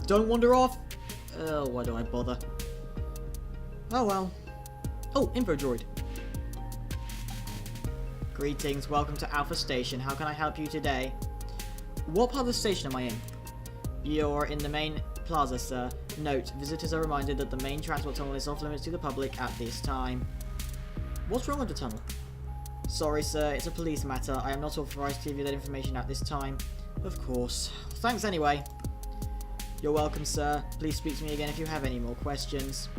Don't wander off! Why do I bother? Oh well. Oh, info droid. Greetings, welcome to Alpha Station. How can I help you today? What part of the station am I in? You're in the main plaza, sir. Note, visitors are reminded that the main transport tunnel is off limits to the public at this time. What's wrong with the tunnel? Sorry, sir, it's a police matter. I am not authorized to give you that information at this time. Of course. Thanks anyway. You're welcome, sir. Please speak to me again if you have any more questions.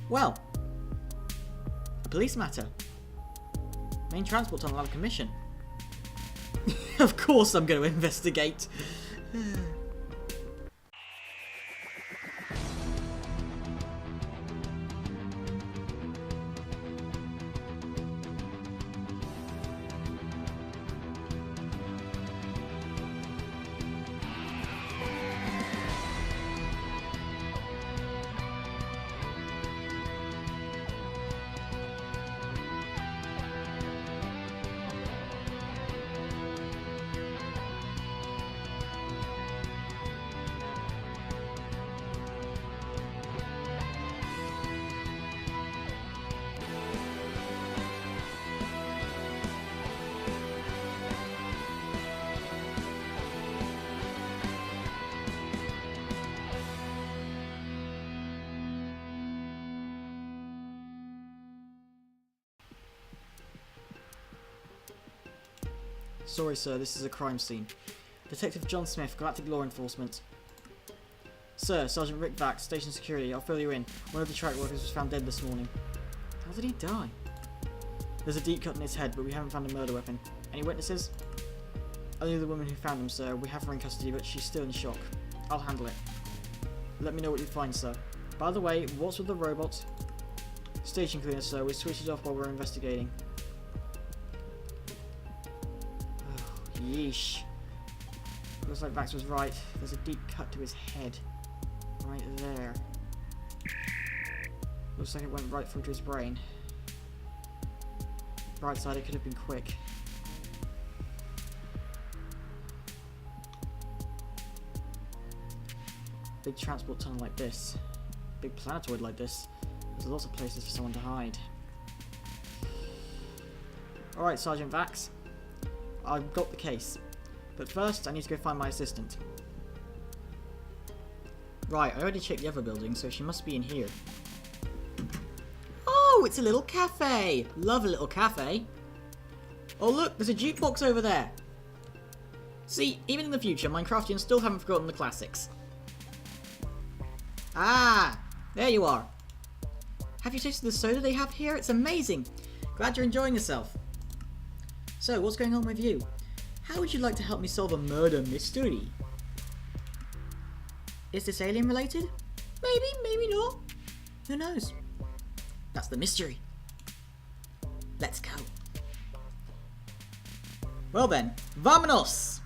Well, a police matter. Main transport tunnel out of commission. Of course I'm going to investigate. Sorry, sir, this is a crime scene. Detective John Smith, Galactic Law Enforcement. Sir, Sergeant Rick Vax, Station Security, I'll fill you in. One of the track workers was found dead this morning. How did he die? There's a deep cut in his head, but we haven't found a murder weapon. Any witnesses? Only the woman who found him, sir. We have her in custody, but she's still in shock. I'll handle it. Let me know what you find, sir. By the way, what's with the robot? Station cleaner, sir. We switched it off while we're investigating. Yeesh. Looks like Vax was right. There's a deep cut to his head. Right there. Looks like it went right through to his brain. Bright side, it could have been quick. Big transport tunnel like this. Big planetoid like this. There's lots of places for someone to hide. Alright, Sergeant Vax. I've got the case. But first, I need to go find my assistant. Right, I already checked the other building, so she must be in here. Oh, it's a little cafe! Love a little cafe. Oh look, there's a jukebox over there. See, even in the future, Minecraftians still haven't forgotten the classics. Ah, there you are. Have you tasted the soda they have here? It's amazing. Glad you're enjoying yourself. So, what's going on with you? How would you like to help me solve a murder mystery? Is this alien related? Maybe, maybe not. Who knows? That's the mystery. Let's go. Well then, vámonos!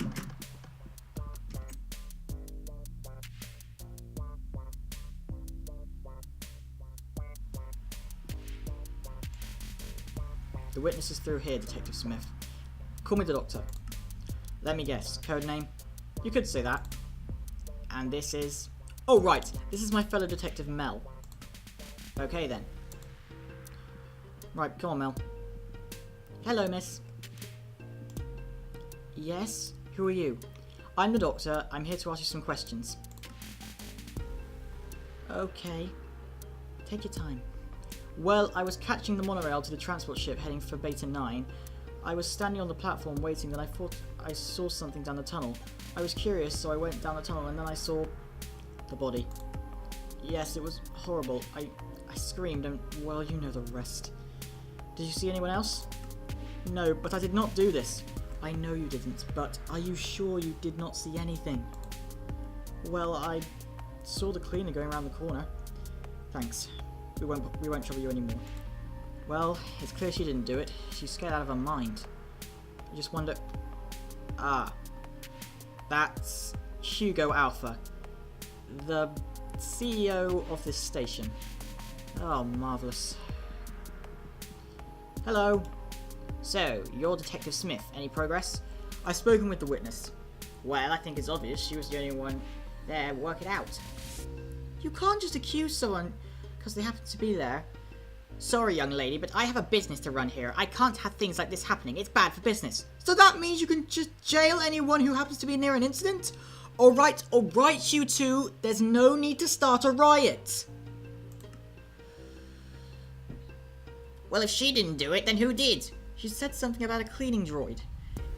The witness is through here, Detective Smith. Call me the Doctor. Let me guess. Code name? You could say that. And this is... Oh, right. This is my fellow Detective Mell. Okay, then. Right, come on, Mel. Hello, miss. Yes? Who are you? I'm the Doctor. I'm here to ask you some questions. Okay. Take your time. Well, I was catching the monorail to the transport ship heading for Beta 9. I was standing on the platform waiting, then I thought I saw something down the tunnel. I was curious, so I went down the tunnel and then I saw the body. Yes, it was horrible. I screamed and, well, you know the rest. Did you see anyone else? No, but I did not do this. I know you didn't, but are you sure you did not see anything? Well, I saw the cleaner going around the corner. Thanks. We won't trouble you anymore. Well, it's clear she didn't do it. She's scared out of her mind. I just wonder... Ah. That's Hugo Alpha, the CEO of this station. Oh, marvellous. Hello. So, you're Detective Smith. Any progress? I've spoken with the witness. Well, I think it's obvious she was the only one there. Work it out. You can't just accuse someone because they happen to be there. Sorry, young lady, but I have a business to run here. I can't have things like this happening. It's bad for business. So that means you can just jail anyone who happens to be near an incident? Alright, you two. There's no need to start a riot. Well, if she didn't do it, then who did? She said something about a cleaning droid.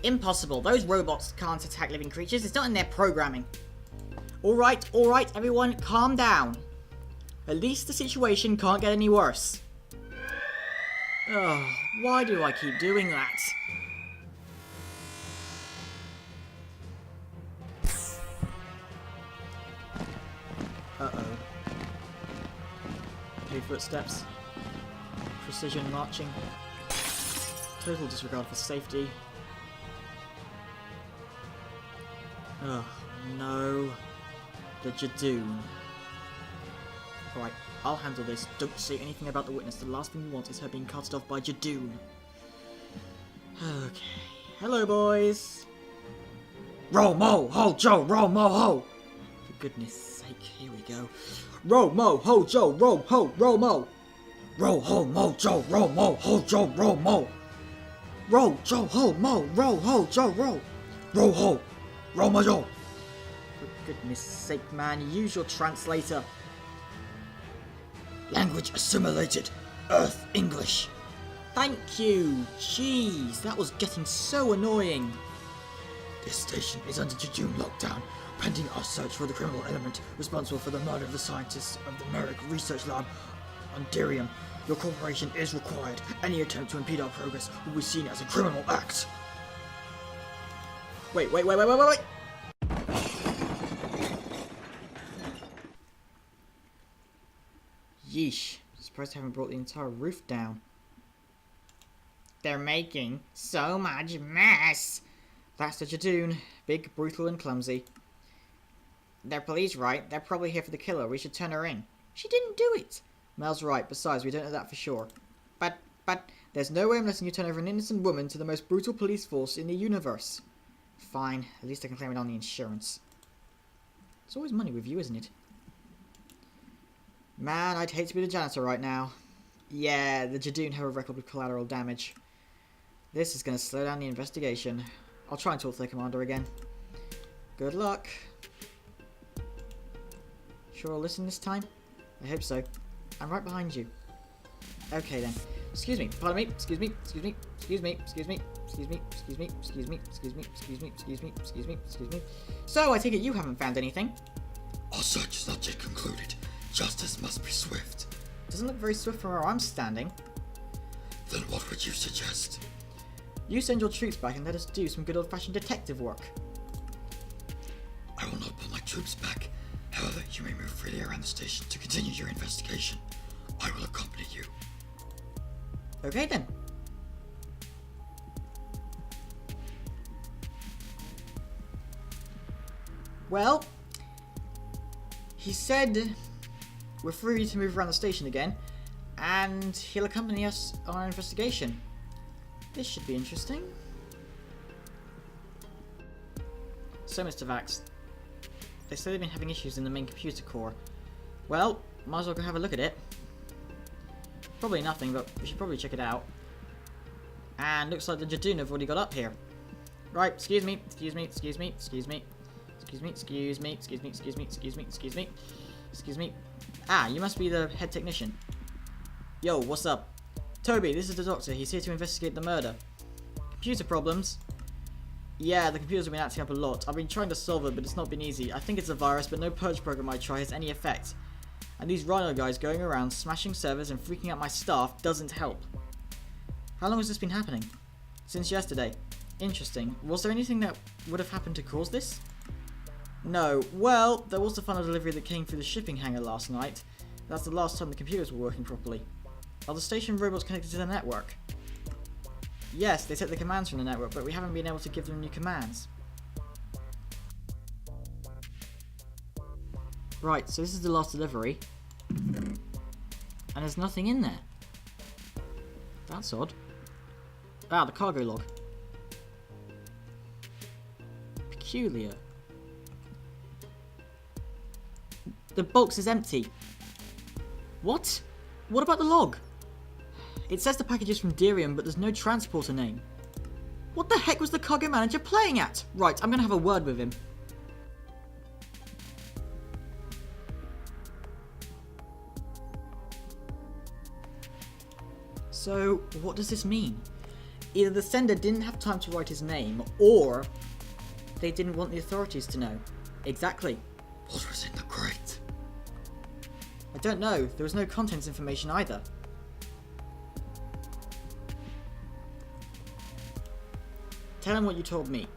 Impossible. Those robots can't attack living creatures. It's not in their programming. Alright, everyone, calm down. At least the situation can't get any worse. Oh, why do I keep doing that? Uh-oh. Heavy footsteps. Precision marching. Total disregard for safety. Oh, no. The Jadoon. Alright, I'll handle this. Don't say anything about the witness. The last thing we want is her being carted off by Jadoon. Okay. Hello, boys. Roll, mo, ho, Joe, roll, mo, ho. For goodness sake, here we go. Roll, mo, ho, Joe, roll, ho, roll, mo. Roll, ho, mo, Joe, roll, mo, ho, Joe, roll, mo. Roll, Joe, ho, mo, roll, ho, Joe, roll. Roll, ho, roll, mo, Joe. For goodness sake, man, use your translator. Language assimilated. Earth English. Thank you. Jeez, that was getting so annoying. This station is under Jadoon lockdown, pending our search for the criminal element responsible for the murder of the scientists of the Merrick Research Lab on Dirium. Your cooperation is required. Any attempt to impede our progress will be seen as a criminal act. Wait. Yeesh. Surprised I haven't brought the entire roof down. They're making so much mess. That's the Jadoon. Big, brutal, and clumsy. They're police, right? They're probably here for the killer. We should turn her in. She didn't do it. Mel's right. Besides, we don't know that for sure. But, there's no way I'm letting you turn over an innocent woman to the most brutal police force in the universe. Fine. At least I can claim it on the insurance. It's always money with you, isn't it? Man, I'd hate to be the janitor right now. Yeah, the Jadoon have a record with collateral damage. This is going to slow down the investigation. I'll try and talk to the commander again. Good luck. Sure I'll listen this time? I hope so. I'm right behind you. Okay then. Excuse me, pardon me, excuse me. So, I take it you haven't found anything? Our search is not yet concluded. Justice must be swift. Doesn't look very swift from where I'm standing. Then what would you suggest? You send your troops back and let us do some good old-fashioned detective work. I will not put my troops back. However, you may move freely around the station to continue your investigation. I will accompany you. Okay then. Well, he said we're free to move around the station again, and he'll accompany us on our investigation. This should be interesting. So, Mr. Vax, they say they've been having issues in the main computer core. Well, might as well go have a look at it. Probably nothing, but we should probably check it out. And looks like the Jadoon have already got up here. Right, excuse me. Ah, you must be the head technician. Yo, what's up? Toby, this is the doctor. He's here to investigate the murder. Computer problems? Yeah, the computers have been acting up a lot. I've been trying to solve it, but it's not been easy. I think it's a virus, but no purge program I try has any effect. And these Rhino guys going around smashing servers and freaking out my staff doesn't help. How long has this been happening? Since yesterday. Interesting. Was there anything that would have happened to cause this? No. Well, there was the final delivery that came through the shipping hangar last night. That's the last time the computers were working properly. Are the station robots connected to the network? Yes, they take the commands from the network, but we haven't been able to give them new commands. Right, so this is the last delivery. And there's nothing in there. That's odd. Ah, the cargo log. peculiar. The box is empty. What? What about the log? It says the package is from Dirium, but there's no transporter name. What the heck was the cargo manager playing at? Right, I'm gonna have a word with him. So, what does this mean? Either the sender didn't have time to write his name, or they didn't want the authorities to know. Exactly. What was in the crate? I don't know. There was no contents information either. Tell him what you told me.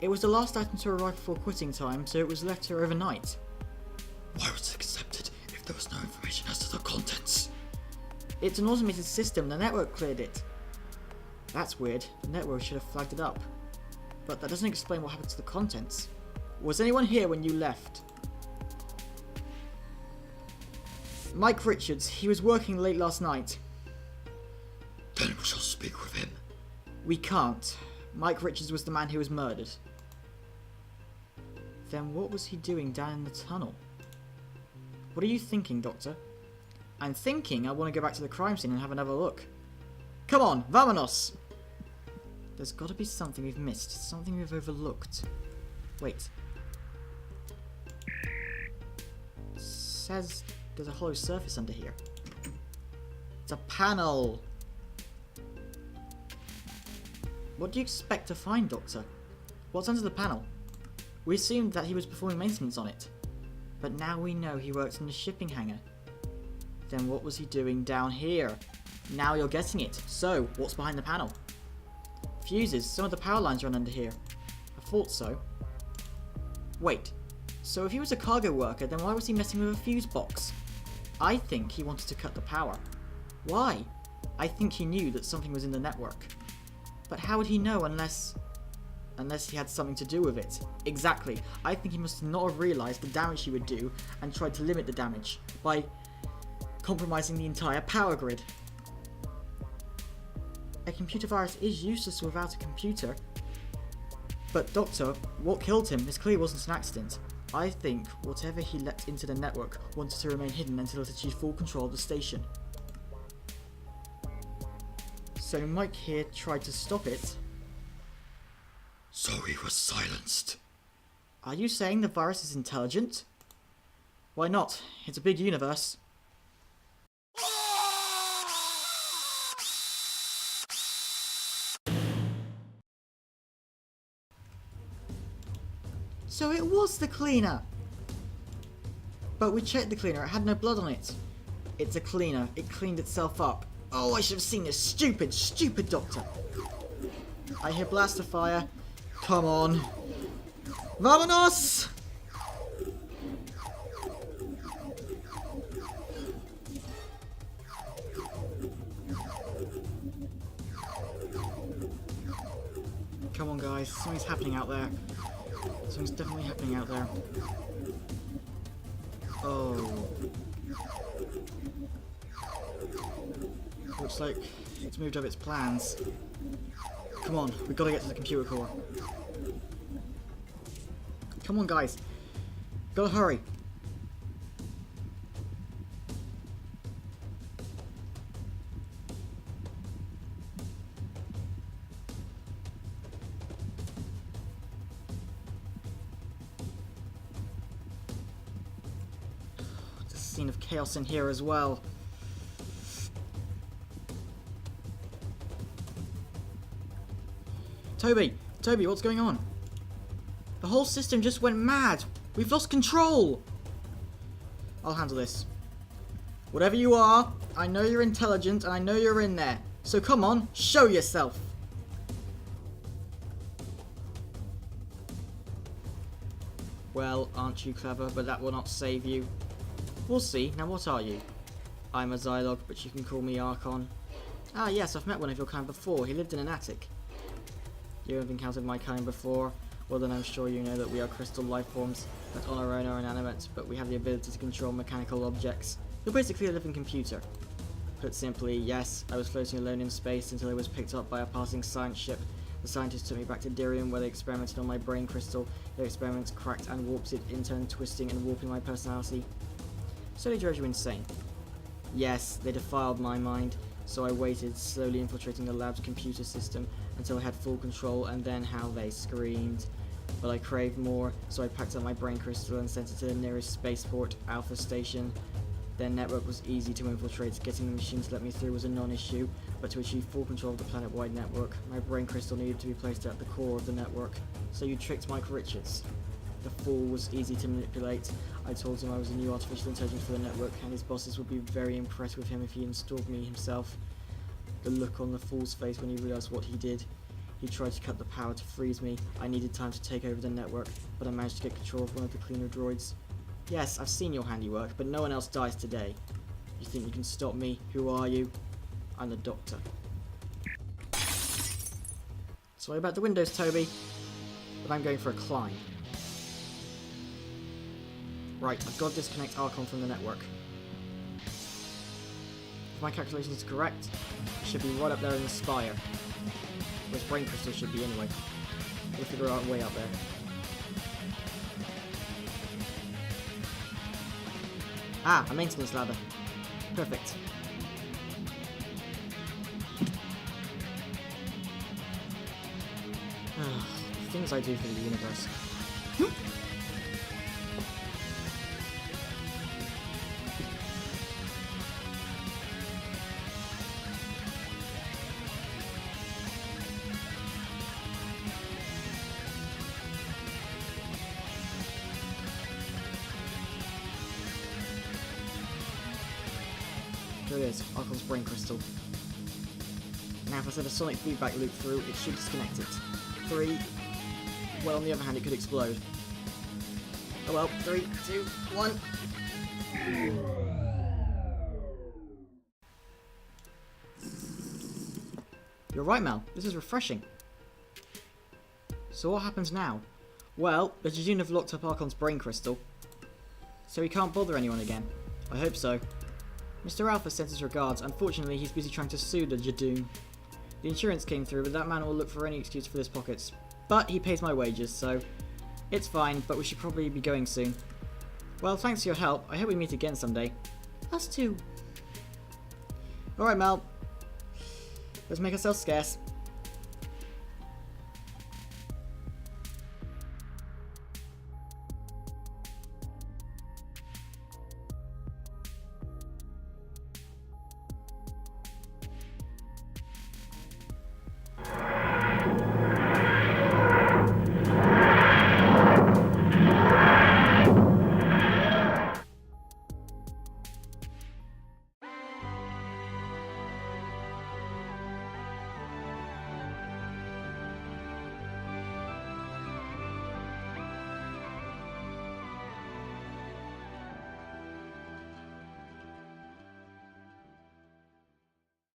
It was the last item to arrive before quitting time, so it was left here overnight. Why was it accepted if there was no information as to the contents? It's an automated system. The network cleared it. That's weird. The network should have flagged it up. But that doesn't explain what happened to the contents. Was anyone here when you left? Mike Richards. He was working late last night. Then we shall speak with him. We can't. Mike Richards was the man who was murdered. Then what was he doing down in the tunnel? What are you thinking, Doctor? I'm thinking I want to go back to the crime scene and have another look. Come on, vamonos! There's got to be something we've missed, something we've overlooked. Wait. It says there's a hollow surface under here. It's a panel! What do you expect to find, Doctor? What's under the panel? We assumed that he was performing maintenance on it. But now we know he works in the shipping hangar. Then what was he doing down here? Now you're getting it. So, what's behind the panel? Fuses. Some of the power lines run under here. I thought so. Wait. So if he was a cargo worker, then why was he messing with a fuse box? I think he wanted to cut the power. Why? I think he knew that something was in the network. But how would he know unless he had something to do with it? Exactly. I think he must not have realised the damage he would do and tried to limit the damage by compromising the entire power grid. A computer virus is useless without a computer. But Doctor, what killed him? This clearly wasn't an accident. I think whatever he let into the network wanted to remain hidden until it achieved full control of the station. So Mike here tried to stop it. So he was silenced. Are you saying the virus is intelligent? Why not? It's a big universe. So it was the cleaner! But we checked the cleaner, it had no blood on it. It's a cleaner, it cleaned itself up. Oh, I should have seen this stupid, stupid doctor. I hear blaster fire. Come on. Vamonos! Come on, guys. Something's happening out there. Something's definitely happening out there. Oh. Looks like it's moved up its plans. Come on, we've got to get to the computer core. Come on, guys. Gotta hurry. There's a scene of chaos in here as well. Toby, what's going on? The whole system just went mad. We've lost control. I'll handle this. Whatever you are, I know you're intelligent and I know you're in there. So come on, show yourself. Well, aren't you clever, but that will not save you. We'll see. Now what are you? I'm a Zylog, but you can call me Archon. Ah yes, I've met one of your kind before. He lived in an attic. You have encountered my kind before? Well then I'm sure you know that we are crystal life forms that on our own are inanimate, but we have the ability to control mechanical objects. You're basically a living computer. Put simply, yes, I was floating alone in space until I was picked up by a passing science ship. The The scientists took me back to Dirium, where they experimented on my brain crystal. Their experiments cracked and warped it, in turn twisting and warping my personality. So they drove you insane. Yes, they defiled my mind, so I waited, slowly infiltrating the lab's computer system until I had full control, and then how they screamed. But I craved more, so I packed up my brain crystal and sent it to the nearest spaceport, Alpha Station. Their network was easy to infiltrate. Getting the machine to let me through was a non-issue, but to achieve full control of the planet-wide network, my brain crystal needed to be placed at the core of the network. So you tricked Mike Richards. The fool was easy to manipulate. I told him I was a new artificial intelligence for the network, and his bosses would be very impressed with him if he installed me himself. The look on the fool's face when he realized what he did. He tried to cut the power to freeze me. I needed time to take over the network, but I managed to get control of one of the cleaner droids. Yes, I've seen your handiwork, but no one else dies today. You think you can stop me? Who are you? I'm the Doctor. Sorry about the windows, Toby, but I'm going for a climb. Right, I've got to disconnect Archon from the network. If my calculations are correct, it should be right up there in the spire. Where's brain crystal should be anyway. We'll figure out a way up there. Ah, a maintenance ladder. Perfect. The things I do for the universe. Here it is, Archon's brain crystal. Now if I set a sonic feedback loop through, it should disconnect it. 3. Well, on the other hand, it could explode. Oh well, 3, 2, 1. You're right, Mel. This is refreshing. So what happens now? Well, the Jadoon have locked up Archon's brain crystal. So he can't bother anyone again. I hope so. Mr. Alpha sends his regards. Unfortunately, he's busy trying to sue the Jadoon. The insurance came through, but that man will look for any excuse for his pockets. But he pays my wages, so it's fine, but we should probably be going soon. Well, thanks for your help. I hope we meet again someday. Us too. Alright, Mel. Let's make ourselves scarce.